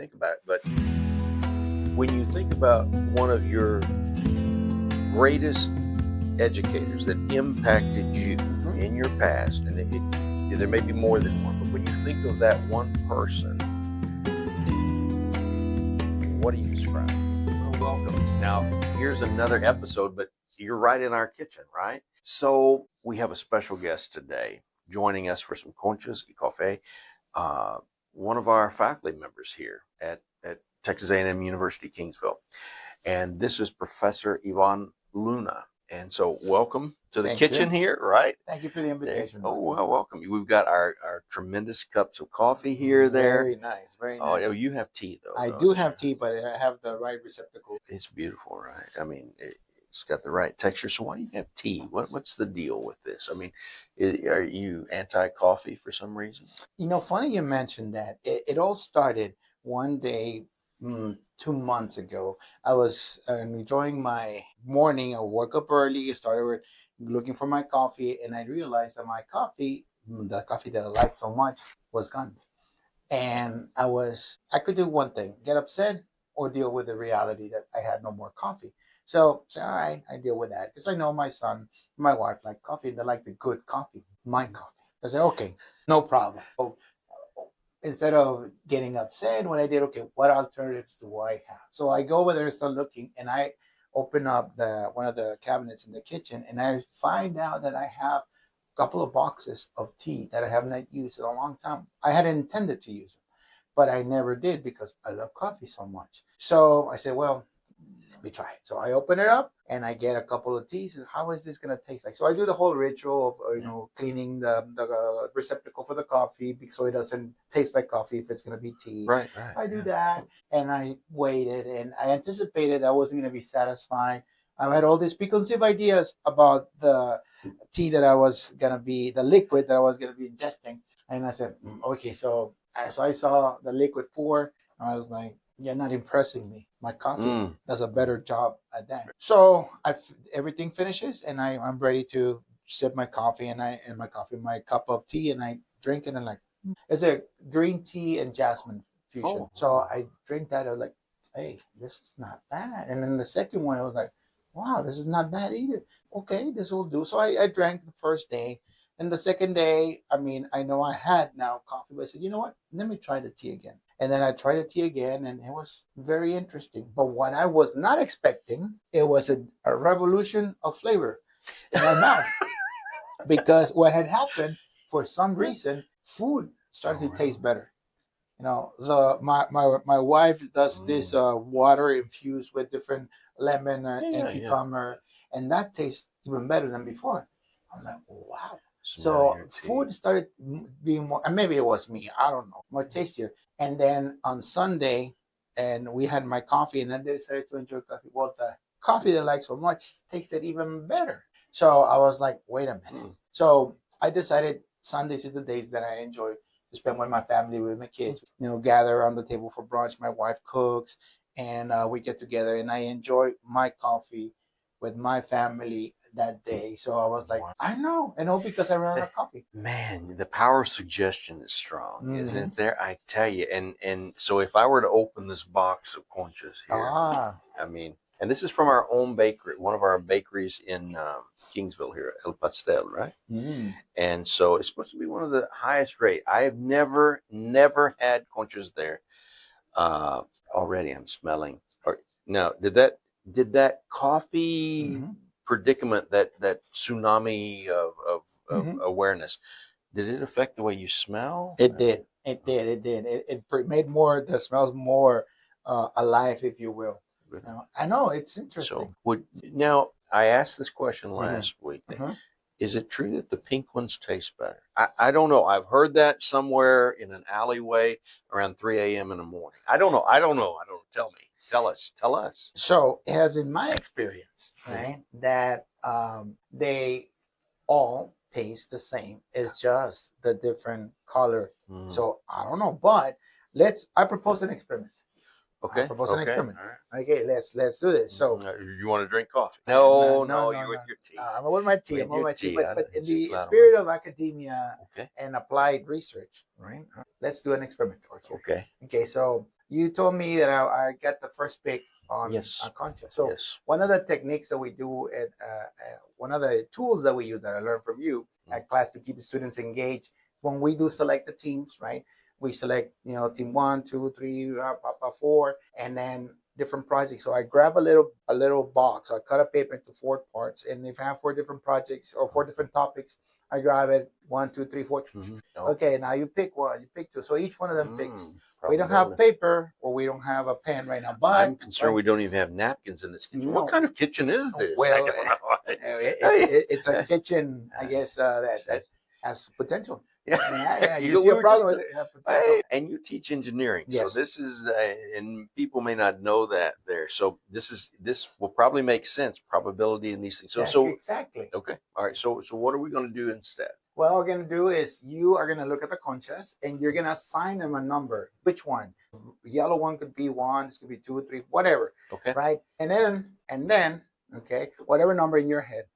think about it. But when you think about one of your greatest educators that impacted you in your past, and there may be more than one, but when you think of that one person, what do you describe? Well, welcome. Now, here's another episode, but you're right in our kitchen, right? So we have a special guest today joining us for some conchas y café. One of our faculty members here at Texas A&M University, Kingsville. And this is Professor Ivan Luna. And so welcome to the kitchen here, right? Thank you for the invitation. Oh, well, welcome. We've got our tremendous cups of coffee here, there. Very nice, very nice. Oh, you have tea, though. I do have tea, but I have the right receptacle. It's beautiful, right? I mean, it's got the right texture. So why do you have tea? What's the deal with this? I mean, are you anti-coffee for some reason? You know, funny you mentioned that. It all started one day 2 months ago. I was enjoying my morning. I woke up early, started looking for my coffee, and I realized that my coffee, the coffee that I like so much, was gone. And I could do one thing, get upset or deal with the reality that I had no more coffee. So, all right, I deal with that because I know my son, my wife like coffee. They like the good coffee, my coffee. I said, okay, no problem. So, instead of getting upset, when I did, okay, what alternatives do I have? So I go over there and start looking, and I open up one of the cabinets in the kitchen, and I find out that I have a couple of boxes of tea that I have not used in a long time. I had intended to use them, but I never did because I love coffee so much. So I said, well, let me try it. So I open it up and I get a couple of teas. And how is this going to taste like? So I do the whole ritual of, cleaning the receptacle for the coffee so it doesn't taste like coffee if it's going to be tea. Right. I do that and I waited and I anticipated I wasn't going to be satisfied. I had all these preconceived ideas about the tea that the liquid that I was going to be ingesting. And I said, okay, so as I saw the liquid pour, I was like, you're not impressing me. My coffee does a better job at that. So everything finishes, and I'm ready to sip my coffee, and my cup of tea, and I drink it, and it's a green tea and jasmine fusion. So I drink that. I was like, hey, this is not bad. And then the second one, I was like, wow, this is not bad either. Okay, this will do. So I drank the first day. And the second day, I know I had now coffee, but I said, you know what? Let me try the tea again. And then I tried the tea again, and it was very interesting. But what I was not expecting, it was a revolution of flavor in my mouth. Because what had happened, for some reason, food started to taste better. You know, my wife does this water infused with different lemon and cucumber, and that tastes even better than before. I'm like, wow. So food started being more, and maybe it was me, I don't know, more tastier. And then on Sunday, and we had my coffee, and then they decided to enjoy coffee. Well, the coffee they like so much tasted even better. So I was like, wait a minute. So I decided Sundays is the days that I enjoy to spend with my family, with my kids. Gather around the table for brunch. My wife cooks, and we get together, and I enjoy my coffee with my family that day. So I was like, I know, because I ran out of coffee. Man, the power of suggestion is strong, isn't it? There, I tell you. And so if I were to open this box of conchas here, and this is from our own bakery, one of our bakeries in Kingsville here, El Pastel, right? And so it's supposed to be one of the highest rate. I have never had conchas there. Already I'm smelling. Now, did that coffee predicament, that tsunami of awareness, did it affect the way you smell? It did. It made the smells more alive, if you will. I know, it's interesting. So now I asked this question last week. Is it true that the pink ones taste better? I don't know. I've heard that somewhere in an alleyway around 3 a.m. in the morning. I don't know. Tell me. Tell us. So it has been my experience, right, that they all taste the same. It's just the different color. So I don't know, but I propose an experiment. Okay. Propose an experiment. Right. Okay, let's do this. So you want to drink coffee? No, you're with your tea. I'm with my tea. But in the spirit of academia and applied research, right? Let's do an experiment. Okay. Okay. So you told me that I get the first pick on concha. So one of the techniques that we do at one of the tools that we use that I learned from you at class to keep the students engaged, when we do select the teams, right? We select, team 1, 2, 3, 4, and then different projects. So I grab a little box. I cut a paper into 4 parts, and if I have 4 different projects or 4 different topics, I grab it 1, 2, 3, 4. Okay, now you pick 1, you pick 2. So each one of them picks. We don't have paper or we don't have a pen right now. But I'm concerned we don't even have napkins in this kitchen. No. What kind of kitchen is this? Well, it's a kitchen, I guess, that has potential. Yeah. You see a problem with it. And you teach engineering, so this is, and people may not know that there. So this will probably make sense, probability in these things. So exactly. Okay, all right. So what are we going to do instead? What we're going to do is you are going to look at the conchas and you're going to assign them a number. Which one? Yellow one could be 1. This could be 2 or 3, whatever. Okay. Right, and then okay, whatever number in your head.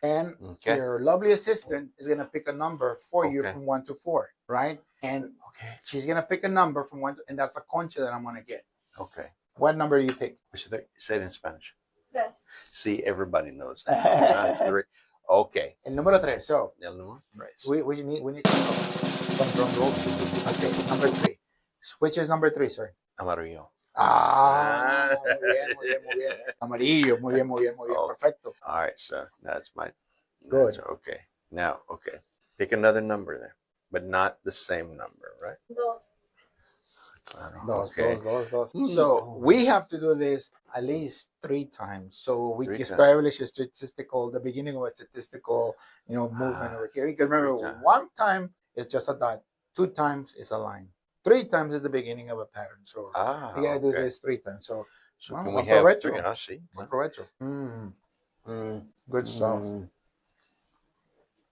And your lovely assistant is going to pick a number for you from 1 to 4, right? And she's going to pick a number from 1 to, and that's a concha that I'm going to get. Okay. What number do you pick? Say it in Spanish. Yes. See, everybody knows that. Okay. El número 3. So, we need some drum rolls. Okay, number 3. Which is number 3, sir? Amarillo. Muy bien. Amarillo, muy bien. Perfecto. All right, so that's my. Good. Okay. Now, pick another number there, but not the same number, right? Dos. So we have to do this at least 3 times. So we can establish the beginning of a statistical, movement over here. Because remember, 1 time is just a dot. 2 times is a line. 3 times is the beginning of a pattern. So you gotta do this 3 times. So can we have 3? I see. Good stuff.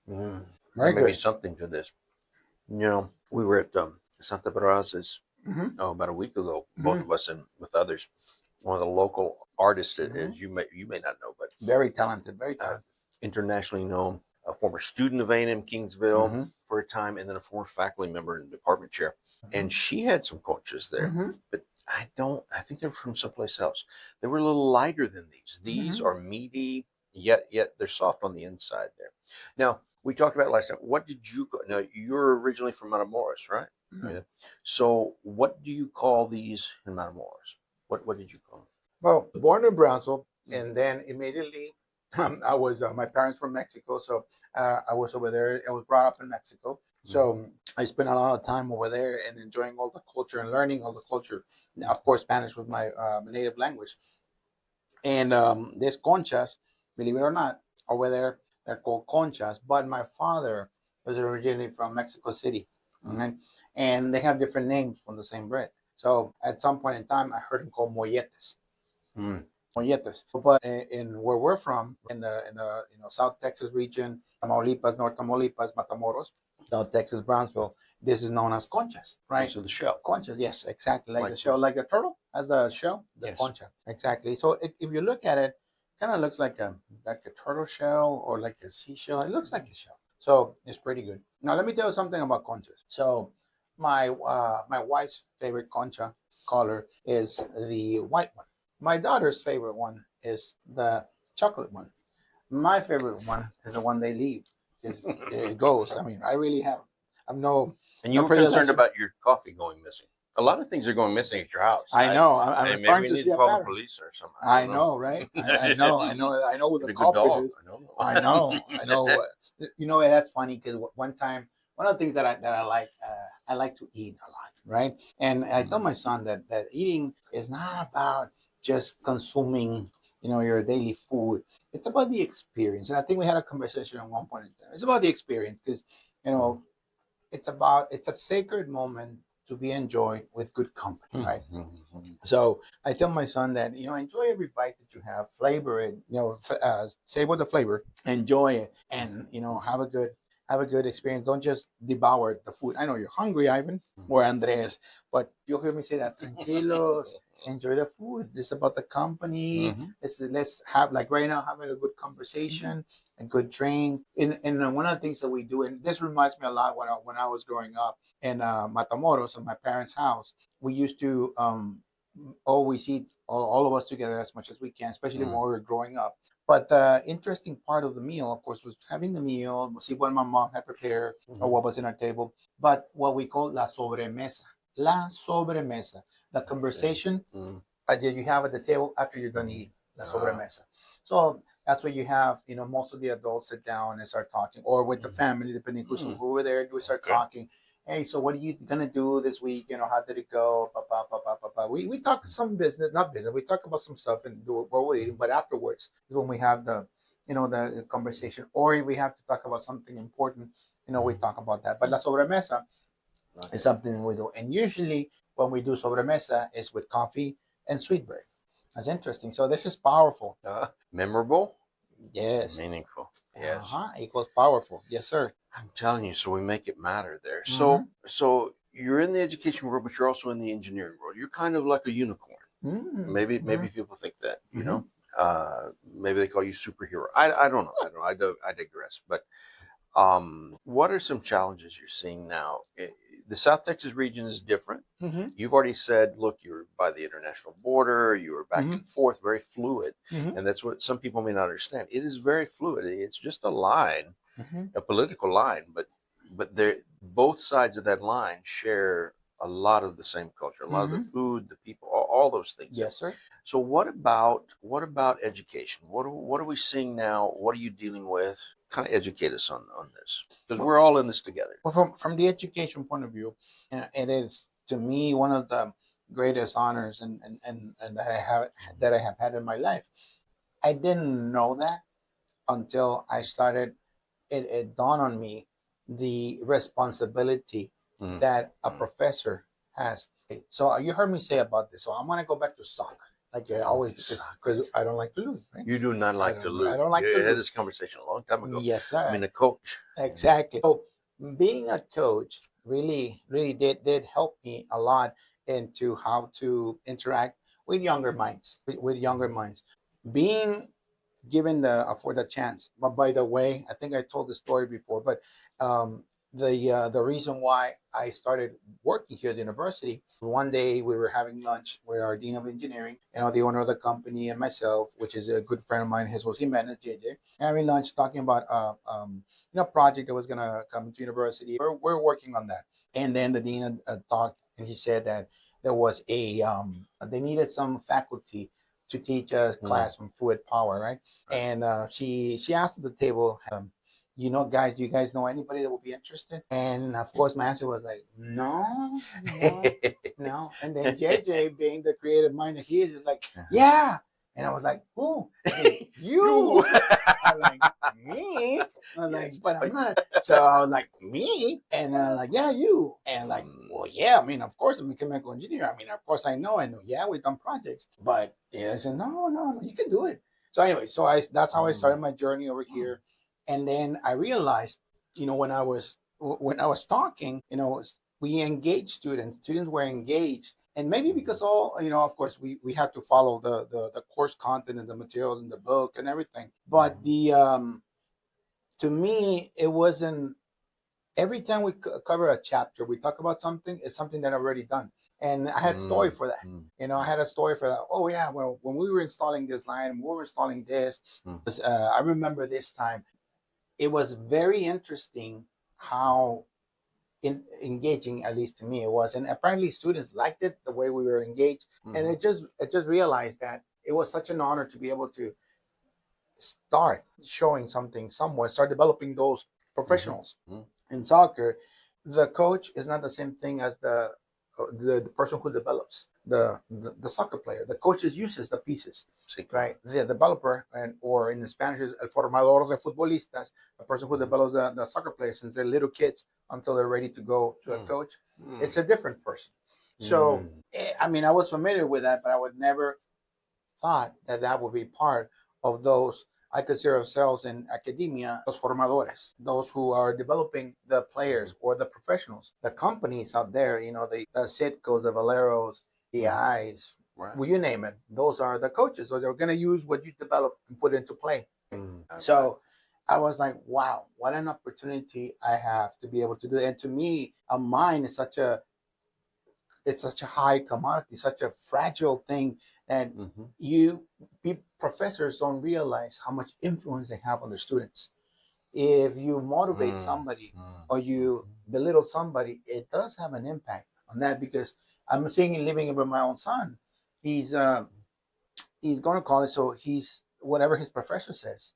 Very good. Maybe something to this. We were at Santa Brazos about a week ago, both of us and with others. One of the local artists, as you may not know, but very talented, internationally known, a former student of A&M Kingsville for a time, and then a former faculty member and department chair. And she had some conchas there, but I think they're from someplace else. They were a little lighter than these. These are meaty, yet they're soft on the inside there. Now, we talked about last time. What did you call? Now, you're originally from Matamoros, right? Yeah. So what do you call these in Matamoros? What did you call them? Well, born in Brownsville, and then immediately I was, my parents from Mexico, so I was over there. I was brought up in Mexico. So I spent a lot of time over there and enjoying all the culture and learning all the culture. Of course, Spanish was my native language. And these conchas, believe it or not, over there, they're called conchas. But my father was originally from Mexico City. And they have different names from the same bread. So at some point in time, I heard them called molletes. Molletes. But in where we're from, in the South Texas region, Tamaulipas, North Tamaulipas, Matamoros, South Texas, Brownsville, this is known as conchas, right? So the shell. Conchas, yes, exactly. Like the shell, like a turtle has the shell, the concha. Exactly. So if you look at it, it kind of looks like a turtle shell or like a seashell. It looks like a shell. So it's pretty good. Now let me tell you something about conchas. So my wife's favorite concha color is the white one. My daughter's favorite one is the chocolate one. My favorite one is the one they leave. It goes. I mean, I really have. I'm no. And you were concerned about your coffee going missing. A lot of things are going missing at your house. I know. I'm starting to see a call pattern. the police or something. I know, right? I know who the culprit is. I know. You know, that's funny because one time, one of the things that I like to eat a lot, right? And I tell my son that eating is not about just consuming, your daily food. It's about the experience. And I think we had a conversation at one point in time. It's about the experience because, it's a sacred moment to be enjoyed with good company, right? So I tell my son that, enjoy every bite that you have, flavor it, savor the flavor, enjoy it, and, have a good have a good experience. Don't just devour the food. I know you're hungry, Ivan or Andres, but you'll hear me say that. Tranquilos, enjoy the food. This is about the company. Let's have, like right now, having a good conversation, a good drink. And one of the things that we do, and this reminds me a lot when I was growing up in Matamoros, in my parents' house, we used to always eat all of us together as much as we can, especially when we were growing up. But the interesting part of the meal, of course, was having the meal, see what my mom had prepared or what was in our table. But what we call la sobremesa, the conversation that you have at the table after you're done eating, la sobremesa. So that's where you have, most of the adults sit down and start talking, or with the family, depending who's over there, we start talking. Hey, so what are you gonna do this week? How did it go? We talk some business, not business. We talk about some stuff and do what we're eating. But afterwards is when we have the conversation, or if we have to talk about something important. We talk about that. But la sobremesa is something we do, and usually when we do sobremesa is with coffee and sweet bread. That's interesting. So this is powerful. Memorable. Yes. Meaningful. Yes. Equals powerful. Yes, sir. I'm telling you, so we make it matter there. So you're in the education world, but you're also in the engineering world. You're kind of like a unicorn. Maybe people think that, maybe they call you superhero. I don't know. I digress. But what are some challenges you're seeing now? The South Texas region is different. You've already said, look, you're by the international border, you were back and forth, very fluid. And that's what some people may not understand. It is very fluid. It's just a line, a political line, but both sides of that line share a lot of the same culture, a lot of the food, the people, all those things. Yes, sir. So what about education? What are we seeing now? What are you dealing with? Kind of educate us on this, because we're all in this together. Well, from the education point of view, it is to me one of the greatest honors and that I have had in my life. I didn't know that until I started. It dawned on me the responsibility that a professor has. So you heard me say about this. So I'm gonna go back to soccer. Like I always, because I don't like to lose. Right? You do not like to lose. I don't like to lose. We had this conversation a long time ago. Yes, sir. I mean, a coach. Exactly. So being a coach really did help me a lot into how to interact with younger minds. Being given for the chance. But by the way, I think I told the story before, but the reason why I started working here at the university, one day we were having lunch with our dean of engineering, the owner of the company, and myself, which is a good friend of mine, Jesus Jimenez, JJ, having lunch talking about project that was gonna come to university. We're working on that, and then the dean talked, and he said that there was they needed some faculty to teach a class on fluid power, right? And she asked at the table, guys, do you guys know anybody that would be interested? And of course, my answer was like, no. And then JJ, being the creative mind that he is like, yeah. And I was like, who? You. I was like, me? I was like, but I'm not. So I was like, me? And like, yeah, you. And like, well, yeah, I mean, of course, I'm a chemical engineer. I mean, of course, I know. Yeah, we've done projects. But I said, no, you can do it. So anyway, that's how I started my journey over here. And then I realized, when I was talking, we engaged students. Students were engaged. And maybe because of course, we had to follow the course content and the materials in the book and everything. But to me, it wasn't, every time we cover a chapter, we talk about something, it's something that I've already done. And I had a story for that. I had a story for that. Oh, yeah, well, when we were installing this line, we were installing this, I remember this time. It was very interesting how engaging, at least to me, it was, and apparently students liked it the way we were engaged. And it just realized that it was such an honor to be able to start showing something somewhere, start developing those professionals in soccer. The coach is not the same thing as the person who develops the soccer player. The coach uses the pieces, right? The developer, or in Spanish is el formador de futbolistas, the person who develops the soccer players since they're little kids until they're ready to go to a coach. It's a different person. So, I mean, I was familiar with that, but I would never thought that would be part of those I consider ourselves in academia los formadores, those who are developing the players or the professionals, the companies out there, the Citcos, the Valeros, the eyes, right. Well, you name it. Those are the coaches. So they're going to use what you develop and put into play. So I was like, wow, what an opportunity I have to be able to do it. And to me, a mind is such a high commodity, such a fragile thing that professors don't realize how much influence they have on their students. If you motivate somebody or you belittle somebody, it does have an impact on that, because I'm seeing and living with my own son. He's going to college, so he's whatever his professor says.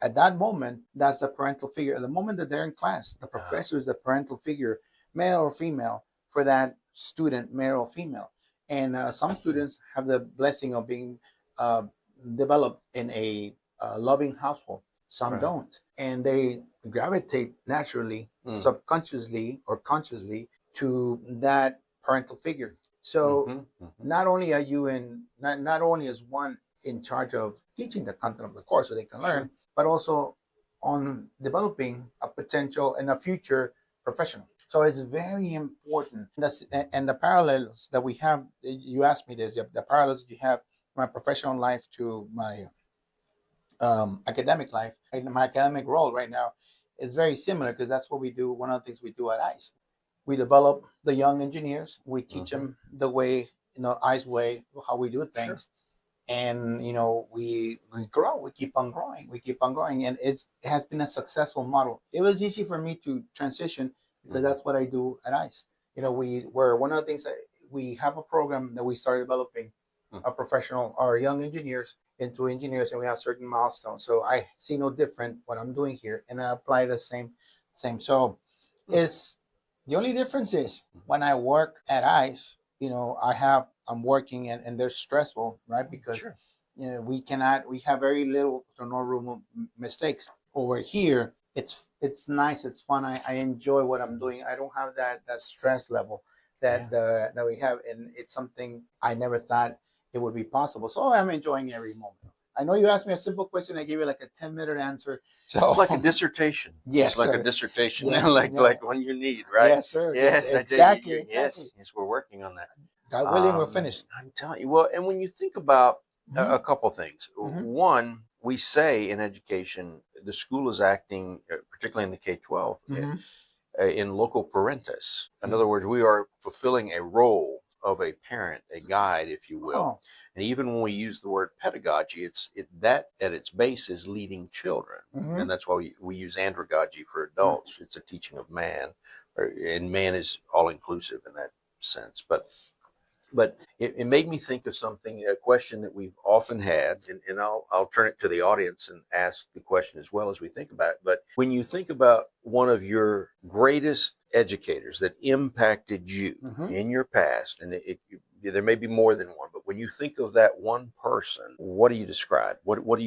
At that moment, that's the parental figure. At the moment that they're in class, the professor is the parental figure, male or female, for that student, male or female. And some students have the blessing of being developed in a loving household. Some don't. And they gravitate naturally, subconsciously or consciously, to that parental figure. So not only are you not only is one in charge of teaching the content of the course so they can learn, but also on developing a potential and a future professional. So it's very important. And the parallels that we have, you asked me this, the parallels you have my professional life to my academic life, and my academic role right now is very similar, because that's what we do. One of the things we do at ICE, we develop the young engineers. We teach them the way, ICE way, how we do things. And, we grow, we keep on growing. And it has been a successful model. It was easy for me to transition because that's what I do at ICE. We're one of the things that we have a program that we started developing our young engineers into engineers, and we have certain milestones. So I see no different what I'm doing here, and I apply the same. So it's the only difference is when I work at ICE, I'm working and they're stressful, right? Because we have very little to no room of mistakes. Over here, it's nice, it's fun. I enjoy what I'm doing. I don't have that stress level that we have, and it's something I never thought it would be possible. So I'm enjoying every moment. I know you asked me a simple question. I gave you like a 10-minute answer. So it's like a dissertation. Yes, it's like sir. A dissertation, like one you need, right? Yes, sir. Yes, exactly. Yes, we're working on that. God willing, we're finished. I'm telling you. Well, and when you think about a couple things, one, we say in education, the school is acting, particularly in the K-12, in loco parentis. In other words, we are fulfilling a role of a parent, a guide, if you will. And even when we use the word pedagogy, that at its base is leading children. And that's why we use andragogy for adults. It's a teaching of man, and man is all inclusive in that sense. But it made me think of a question that we've often had, and I'll turn it to the audience and ask the question as well as we think about it. But when you think about one of your greatest educators that impacted you in your past, and there may be more than one, but when you think of that one person, what do you describe? What do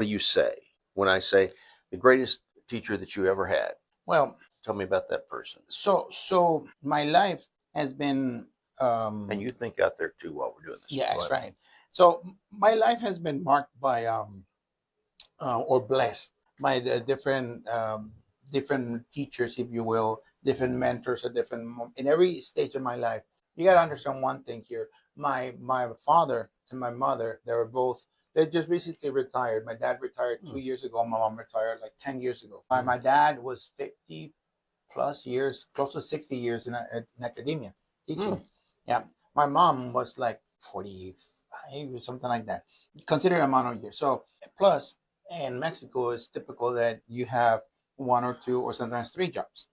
you say when I say the greatest teacher that you ever had? Well, tell me about that person. So my life has been. And you think out there too while we're doing this. Yeah, that's right. So my life has been marked by or blessed by the different teachers, if you will, different mentors at in every stage of my life. You got to understand one thing here. My father and my mother, they just recently retired. My dad retired 2 years ago. My mom retired like 10 years ago. My dad was 50 plus years, close to 60 years in academia teaching. Yeah, my mom was like 45 or something like that, considered amount of years. So plus, in Mexico, it's typical that you have 1 or 2 or sometimes 3 jobs.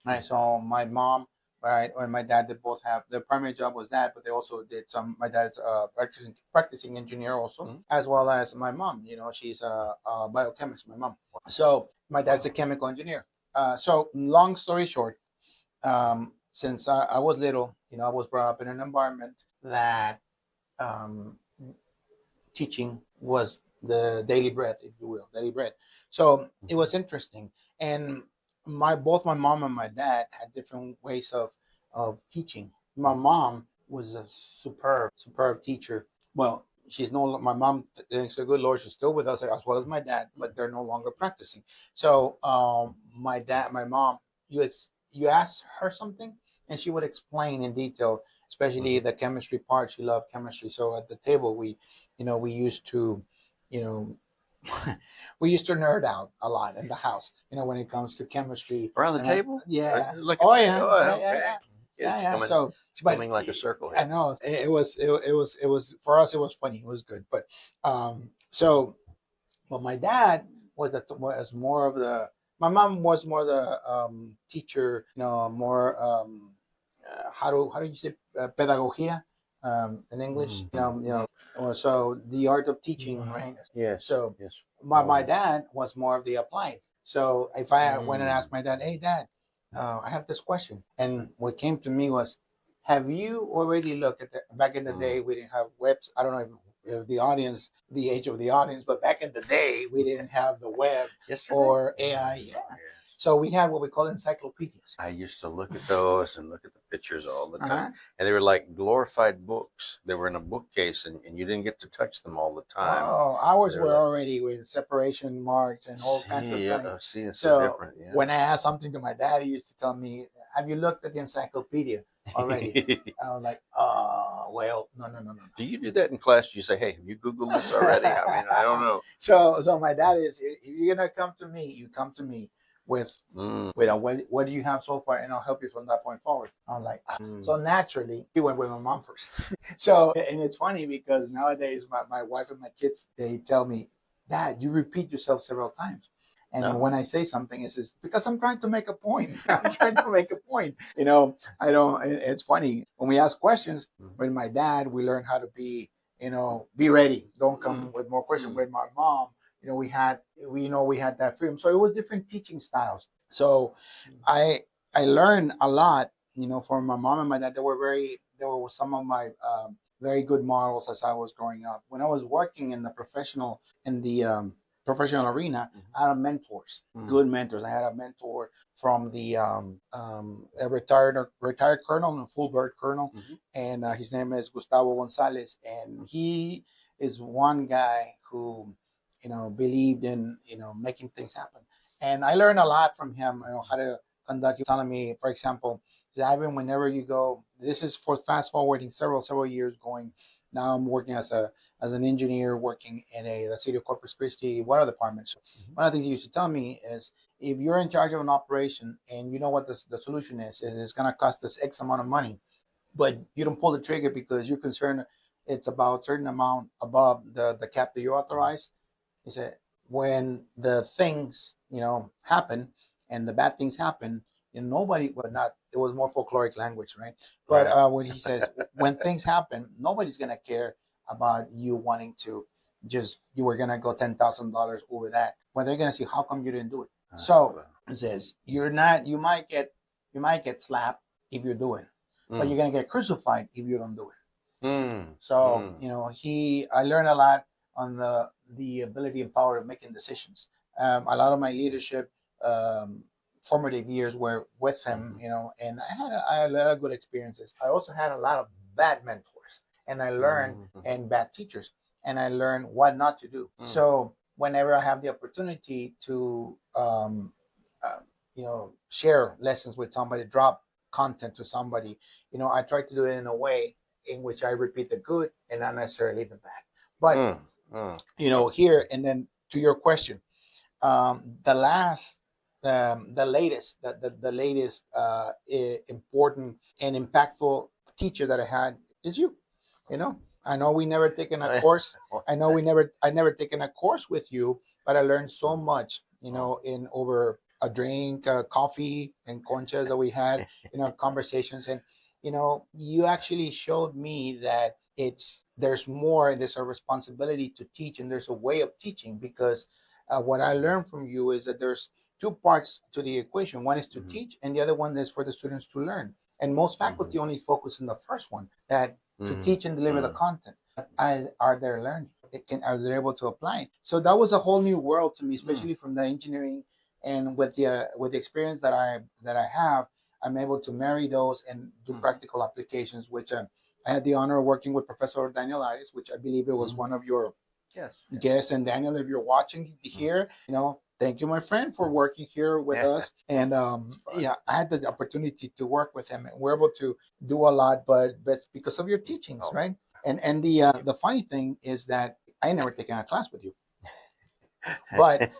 Right. So my mom, right, and my dad, they both have their primary job was that, but they also did some. My dad's a practicing engineer also, as well as my mom. She's a biochemist. My mom. So my dad's a chemical engineer. So long story short. Since I was little, I was brought up in an environment that teaching was the daily bread, if you will, daily bread. So it was interesting. And both my mom and my dad had different ways of teaching. My mom was a superb teacher. Well, she's no, my mom, thanks to the good Lord, she's still with us as well as my dad, but they're no longer practicing. So my mom, you asked her something and she would explain in detail, especially the chemistry part. She loved chemistry. So at the table, we used to, you know, we used to nerd out a lot in the house, when it comes to chemistry. Around the table? Yeah. Like Oh, yeah. oh, Yeah, okay. yeah. It's Yeah. coming, So, it's coming like a circle here. I know it was for us. It was funny. It was good. But so, well, my dad was more of the. My mom was more the teacher. More how do you say pedagogia in English? So the art of teaching, right? Yes. So yes. my dad was more of the applied. So if I went and asked my dad, "Hey, Dad, I have this question," and what came to me was, "Have you already looked at back in the day? We didn't have webs. I don't know if the age of the audience, but back in the day, we didn't have the web or AI. Yeah. So we had what we call encyclopedias. I used to look at those and look at the pictures all the time. And they were like glorified books. They were in a bookcase, and you didn't get to touch them all the time. Oh, ours were already with separation marks and all kinds of things. It's so different. Yeah. When I asked something to my dad, he used to tell me, "Have you looked at the encyclopedia already?" I was like, well, no. Do you do that in class? Do you say, "Hey, have you Googled this already?" I mean, I don't know. So my dad is, if you're gonna come to me, you come to me with what do you have so far, and I'll help you from that point forward. I'm like, so naturally, he went with my mom first. So, and it's funny because nowadays my wife and my kids, they tell me, "Dad, you repeat yourself several times." And when I say something, it's just because I'm trying to make a point. I'm trying to make a point. I don't. It's funny when we ask questions. With my dad, we learn how to be ready. Don't come with more questions. With my mom, we had that freedom. So it was different teaching styles. So I learned a lot, from my mom and my dad. They were some of my very good models as I was growing up. When I was working in the professional arena, I had mentors, good mentors. I had a mentor from the a retired colonel, a full bird colonel, and his name is Gustavo Gonzalez, and he is one guy who believed in making things happen, and I learned a lot from him. How to conduct. Telling me, for example, Ivan, whenever you go, this is for fast forwarding several years going. Now I'm working as an engineer working in the city of Corpus Christi water department. So one of the things he used to tell me is, if you're in charge of an operation and you know what the solution is, and it's going to cost us X amount of money, but you don't pull the trigger because you're concerned it's about a certain amount above the cap that you authorize. He said, when the things, happen and the bad things happen, nobody would not, it was more folkloric language, right? But when he says, when things happen, nobody's going to care about you wanting to you were going to go $10,000 over that. When they're going to see, how come you didn't do it? So it says, you might get slapped if you do it, but you're going to get crucified if you don't do it. So, I learned a lot on the ability and power of making decisions. A lot of my leadership formative years were with him, and I had a lot of good experiences. I also had a lot of bad mentors, and I learned and bad teachers, and I learned what not to do. So whenever I have the opportunity to, share lessons with somebody, drop content to somebody, I try to do it in a way in which I repeat the good and not necessarily the bad. But here, and then to your question, the latest important and impactful teacher that I had is you. I know we never taken a course. I never taken a course with you, but I learned so much. In over a drink, coffee, and conchas that we had, conversations, and you actually showed me that there's more. There's a responsibility to teach, and there's a way of teaching, because what I learned from you is that there's two parts to the equation. One is to teach, and the other one is for the students to learn. And most faculty only focus on the first one, that to teach and deliver the content. Are they learning? Are they able to apply it? So that was a whole new world to me, especially from the engineering, and with the experience that I have, I'm able to marry those and do practical applications, which I had the honor of working with Professor Daniel Arias, which I believe it was one of your guests. And Daniel, if you're watching here, thank you, my friend, for working here with us. And I had the opportunity to work with him, and we're able to do a lot, but it's because of your teachings, right? And the funny thing is that I never taken a class with you. But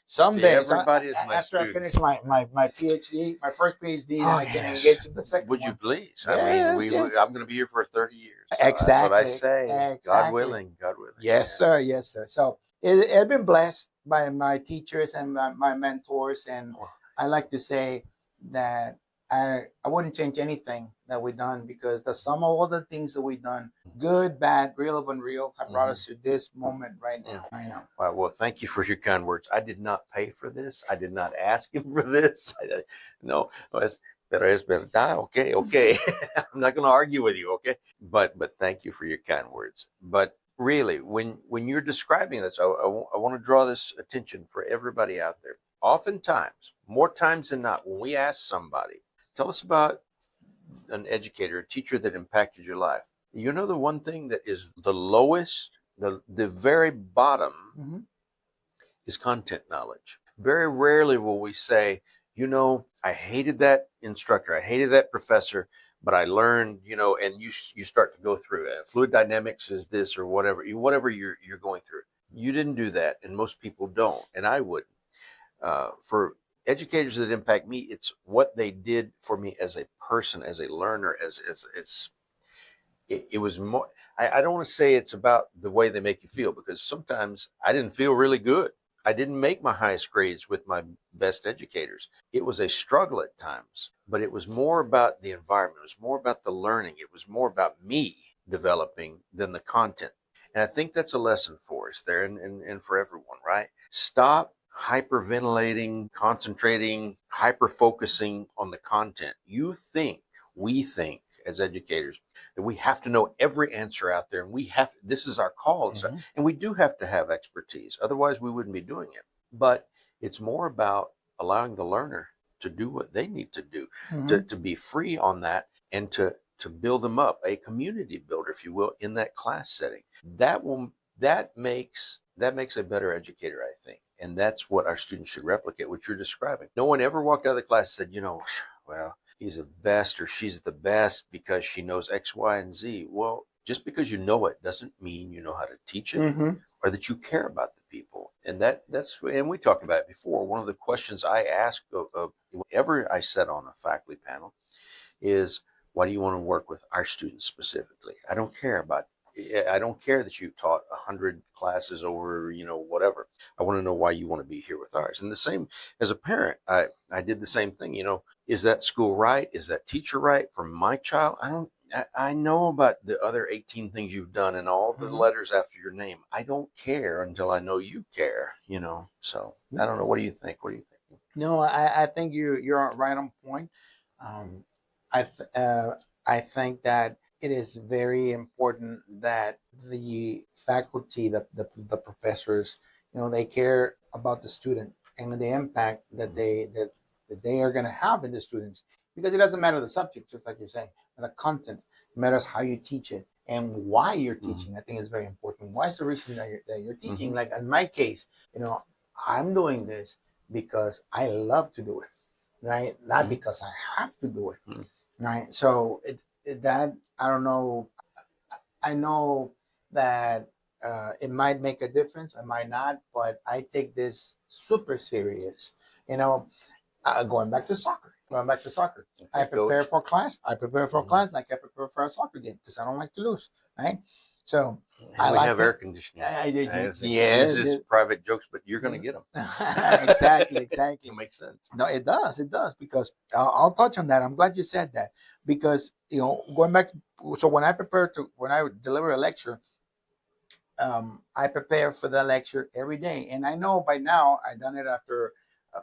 someday everybody is my after student. I finish my PhD, my first PhD, then I can engage in the second Would one. you please? I'm going to be here for 30 years. So exactly. That's what I say. Exactly. God willing. Yes, sir. Yes, sir. So I've been blessed by my teachers and my mentors, and I like to say that I wouldn't change anything that we've done, because the sum of all the things that we've done, good, bad, real of unreal, have brought us to this moment right now. I know. Well, thank you for your kind words. I did not pay for this. I did not ask him for this. No, pero es verdad. Okay. I'm not going to argue with you. Okay. But thank you for your kind words. But really, when you're describing this, I want to draw this attention for everybody out there. Oftentimes, more times than not, when we ask somebody, tell us about an educator, a teacher that impacted your life. You know, the one thing that is the lowest, the very bottom is content knowledge. Very rarely will we say, I hated that instructor, I hated that professor, but I learned, and you start to go through it. Fluid dynamics is this or whatever you're going through. You didn't do that, and most people don't, and I wouldn't. For educators that impact me, it's what they did for me as a person, as a learner, it was more. I don't want to say it's about the way they make you feel, because sometimes I didn't feel really good. I didn't make my highest grades with my best educators. It was a struggle at times, but it was more about the environment. It was more about the learning. It was more about me developing than the content. And I think that's a lesson for us there and for everyone, right? Stop hyperventilating, concentrating, hyper-focusing on the content. We think as educators that we have to know every answer out there, and this is our call. And we do have to have expertise. Otherwise, we wouldn't be doing it. But it's more about allowing the learner to do what they need to do, to be free on that, and to build them up, a community builder, if you will, in that class setting. That makes a better educator, I think. And that's what our students should replicate, what you're describing. No one ever walked out of the class and said, well, he's the best or she's the best because she knows X, Y, and Z. Well, just because you know it doesn't mean you know how to teach it or that you care about the people. And and we talked about it before. One of the questions I ask of whenever I sit on a faculty panel is, why do you want to work with our students specifically? I don't care that you taught 100 classes over, whatever. I want to know why you want to be here with ours. And the same as a parent, I did the same thing. Is that school right? Is that teacher right for my child? I know about the other 18 things you've done and all the letters after your name. I don't care until I know you care, So I don't know. What do you think? No, I think you're right on point. I think that it is very important that the faculty, the professors, they care about the student and the impact that they are going to have in the students, because it doesn't matter the subject, just like you're saying, the content. It matters how you teach it and why you're teaching. I think is very important. Why is the reason that you're teaching? Like in my case, I'm doing this because I love to do it, right? Not because I have to do it, right? So that, I don't know. I know that it might make a difference, it might not, but I take this super serious. Going back to soccer. Okay, I prepare for class. Like I prepare for a soccer game, because I don't like to lose, right? So we have air conditioning. This is private jokes, but you're going to get them. Exactly. It makes sense. No, it does, because I'll touch on that. I'm glad you said that, because going back. So when I deliver a lecture, I prepare for the lecture every day, and I know by now I've done it after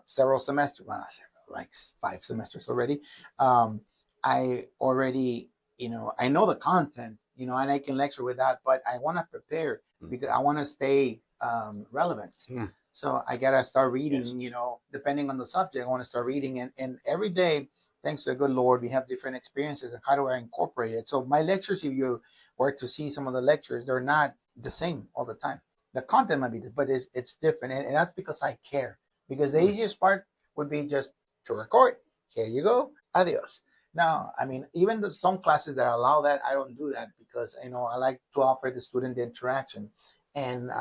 several semesters. Well, like 5 semesters already. I already, I know the content, and I can lecture with that, but I want to prepare because I want to stay relevant. So I gotta start reading. Depending on the subject, I want to start reading, and every day thanks to the good Lord, we have different experiences. And how do I incorporate it? So my lectures, if you were to see some of the lectures, they're not the same all the time. The content might be, but it's different, and that's because I care. Because the easiest part would be just to record. Here you go. Adios. Now, I mean, even some classes that allow that, I don't do that because I like to offer the student the interaction. And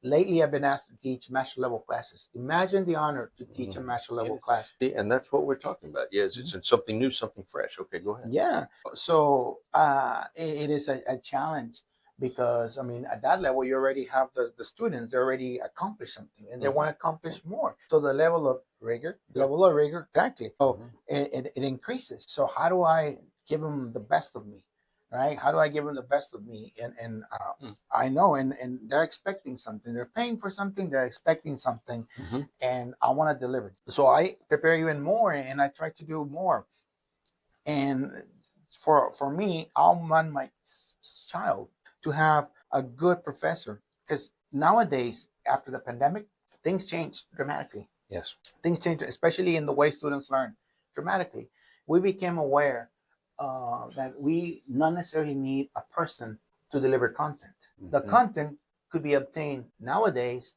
lately, I've been asked to teach master level classes. Imagine the honor to teach a master level class. And that's what we're talking about. Yes, it's something new, something fresh. Okay, go ahead. Yeah. So it is a challenge because, I mean, at that level, you already have the students, they already accomplished something and they want to accomplish more. So the level of rigor, exactly. So it increases. So how do I give them the best of me? Right? How do I give them the best of me? And I know, and they're expecting something. They're paying for something. They're expecting something, and I want to deliver. So I prepare even more, and I try to do more. And for me, I'll want my child to have a good professor because nowadays, after the pandemic, things change dramatically. Yes, things change, especially in the way students learn dramatically. We became aware that we not necessarily need a person to deliver content. The content could be obtained nowadays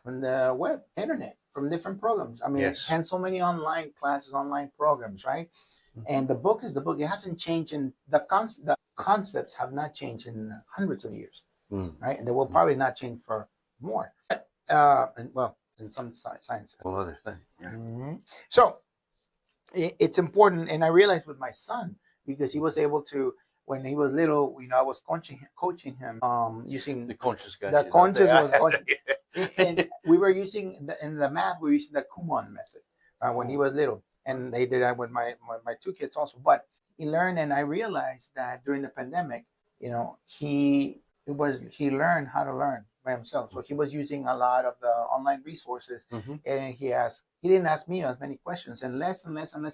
from the web, internet, from different programs. I mean, hence so many online classes, online programs, right? And the book is the book. It hasn't changed, and the concepts have not changed in hundreds of years, right? And they will probably not change for more. But, in some sciences. Well, other thing. Yeah. So it's important, and I realized with my son, because he was able to, when he was little, I was coaching him using the conscious guy. The conscious was coaching, and we were using in the math. We were using the Kumon method when he was little, and they did that with my two kids also. But he learned, and I realized that during the pandemic, he learned how to learn by himself. So he was using a lot of the online resources, and he didn't ask me as many questions, and less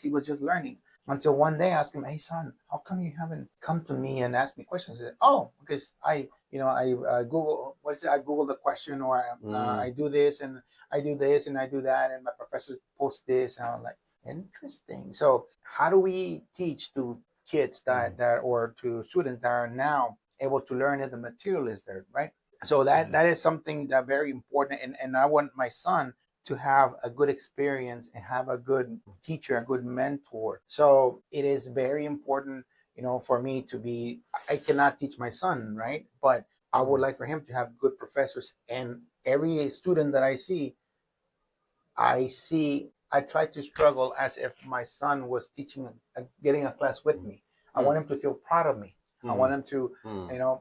he was just learning. Until one day I asked him, "Hey son, how come you haven't come to me and asked me questions?" He said, "Oh, because I Google, I Google the question, or I do this and I do this and I do that, and my professor posts this," and I was like, interesting. So how do we teach to kids that or to students that are now able to learn if the material is there, right? So that is something that very important, and I want my son to have a good experience and have a good teacher, a good mentor. So it is very important, for me to be. I cannot teach my son, right? But I would like for him to have good professors, and every student that I try to struggle as if my son was teaching, getting a class with me. I want him to feel proud of me. I want him to,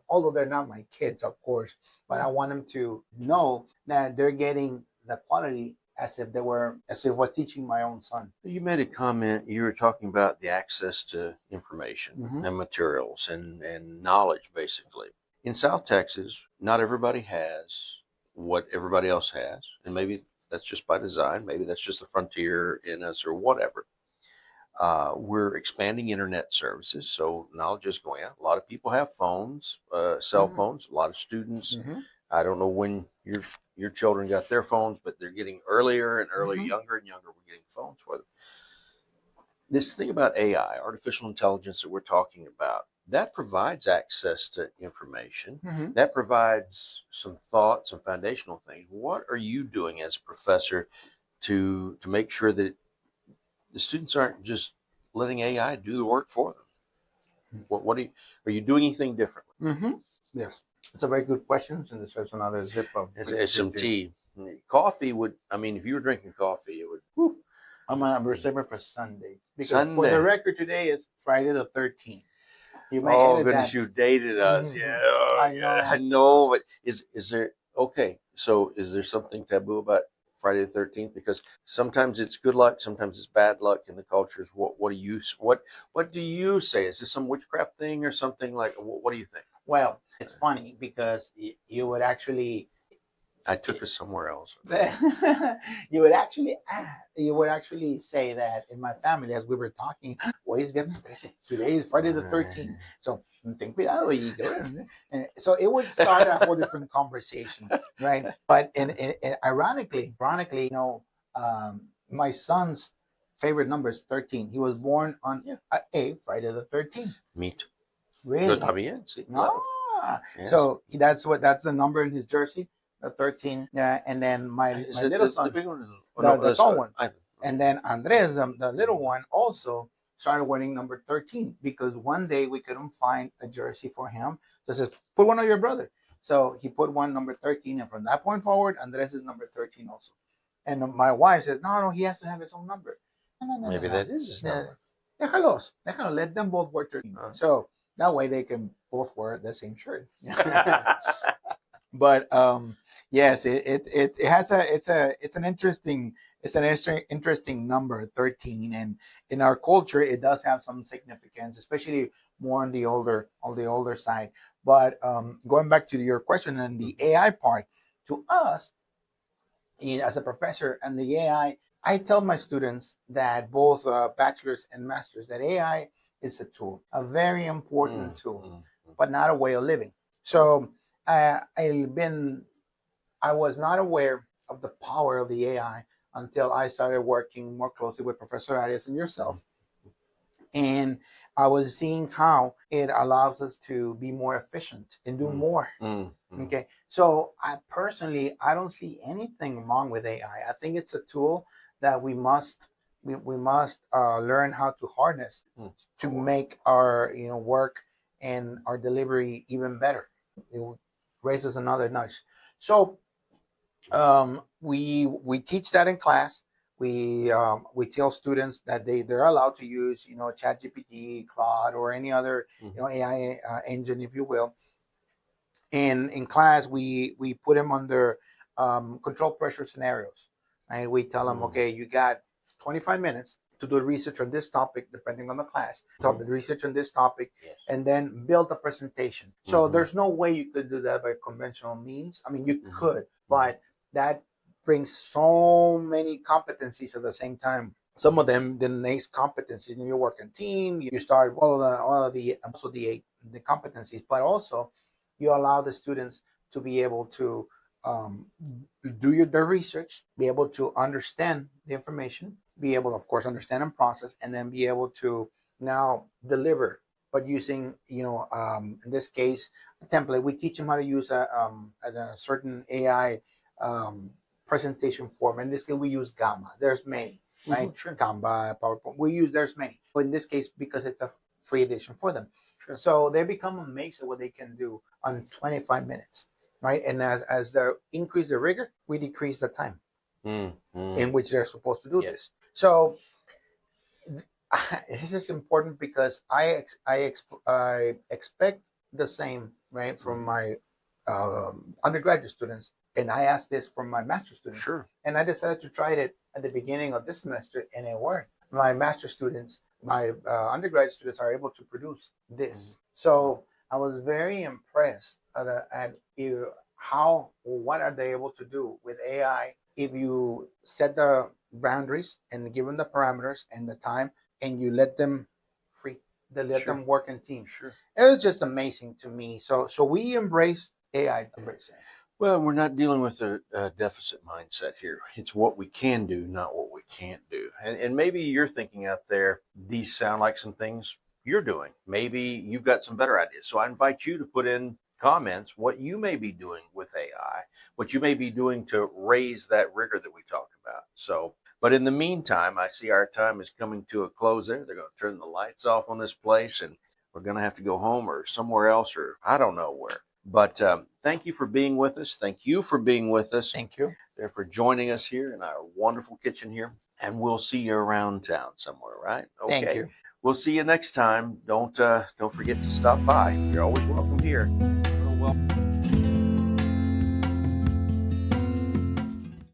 although they're not my kids, of course, but I want them to know that they're getting the quality as if I was teaching my own son. You made a comment, you were talking about the access to information and materials and knowledge, basically. In South Texas, not everybody has what everybody else has, and maybe that's just by design, maybe that's just the frontier in us or whatever. We're expanding internet services, so knowledge is going out. A lot of people have phones, cell phones. A lot of students. I don't know when your children got their phones, but they're getting earlier and earlier, younger and younger. We're getting phones for them. This thing about AI, artificial intelligence, that we're talking about, that provides access to information. That provides some thoughts, some foundational things. What are you doing as a professor to make sure that the students aren't just letting AI do the work for them? What are you doing anything differently? Yes, it's a very good question. And there's another zip of some tea. Coffee would. I mean, if you were drinking coffee, it would. Whew. I'm gonna save it for Sunday because for the record, today is Friday the 13th. You may edit goodness, that. You dated us. Yeah, I know. But is there okay? So is there something taboo about Friday the 13th? Because sometimes it's good luck, sometimes it's bad luck in the cultures. What do you say? Is this some witchcraft thing or something like? What do you think? Well, it's funny because you would actually. I took us somewhere else. You would actually say that in my family as we were talking. Hoy es viernes 13. Today is Friday the 13th. So ten cuidado. So it would start a whole different conversation, right? But and ironically, my sons favorite number is 13. He was born on Friday the 13th. Me too. Really? Está bien, sí, claro. Yes. So that's the number in his jersey, the 13. Yeah, and then my little son, the big one, the tall one, and then Andres, the little one, also started wearing number 13 because one day we couldn't find a jersey for him. So it says, put one of your brother. So he put one number 13, and from that point forward, Andres is number 13 also. And my wife says, no, he has to have his own number. Maybe that is his number. Déjalos, let them both wear 13. So that way they can both wear the same shirt. But yes, it has it's an interesting number, 13, and in our culture it does have some significance, especially more on the older side. But going back to your question and the AI part, to us, as a professor and the AI, I tell my students that both bachelor's and master's that AI is a tool, a very important tool, but not a way of living. So I was not aware of the power of the AI until I started working more closely with Professor Arias and yourself. And I was seeing how it allows us to be more efficient and do more. Okay. So I don't see anything wrong with AI. I think it's a tool that we must learn how to harness to make our work and our delivery even better. It raises another notch. So we teach that in class. We tell students that they're allowed to use ChatGPT, Claude, or any other AI engine, if you will. And in class, we put them under controlled pressure scenarios. Right? We tell them, okay, you got 25 minutes to do research on this topic, depending on the class. Talk the research on this topic, and then build a presentation. So there's no way you could do that by conventional means. I mean, you could, but that brings so many competencies at the same time. Some of them, the next competencies, you work in team, you start all of the competencies, but also you allow the students to be able to do their research, be able to understand the information, be able to, of course, understand and process, and then be able to now deliver. But using, in this case, a template, we teach them how to use a certain AI presentation form. In this case, we use Gamma. There's many, right? Canva, PowerPoint. There's many. But in this case, because it's a free edition for them. So they become amazed at what they can do on 25 minutes, right? And as they increase the rigor, we decrease the time in which they're supposed to do this. So this is important because I expect the same, right, from my undergraduate students, and I asked this from my master's students. Sure. And I decided to try it at the beginning of this semester, and it worked. My master's students, my undergraduate students are able to produce this. So I was very impressed at what are they able to do with AI if you set the boundaries and give them the parameters and the time, and you let them free. They let them work in teams. Sure. It was just amazing to me. So we embrace AI. Well, we're not dealing with a deficit mindset here. It's what we can do, not what we can't do. And maybe you're thinking out there, these sound like some things you're doing. Maybe you've got some better ideas. So I invite you to put in comments what you may be doing with AI, what you may be doing to raise that rigor that we talked about. So, but in the meantime, I see our time is coming to a close there. They're going to turn the lights off on this place, and we're going to have to go home or somewhere else, or I don't know where. But thank you for being with us. Thank you for being with us. Thank you. There for joining us here in our wonderful kitchen here. And we'll see you around town somewhere, right? Okay. Thank you. We'll see you next time. Don't forget to stop by. You're always welcome here. Well.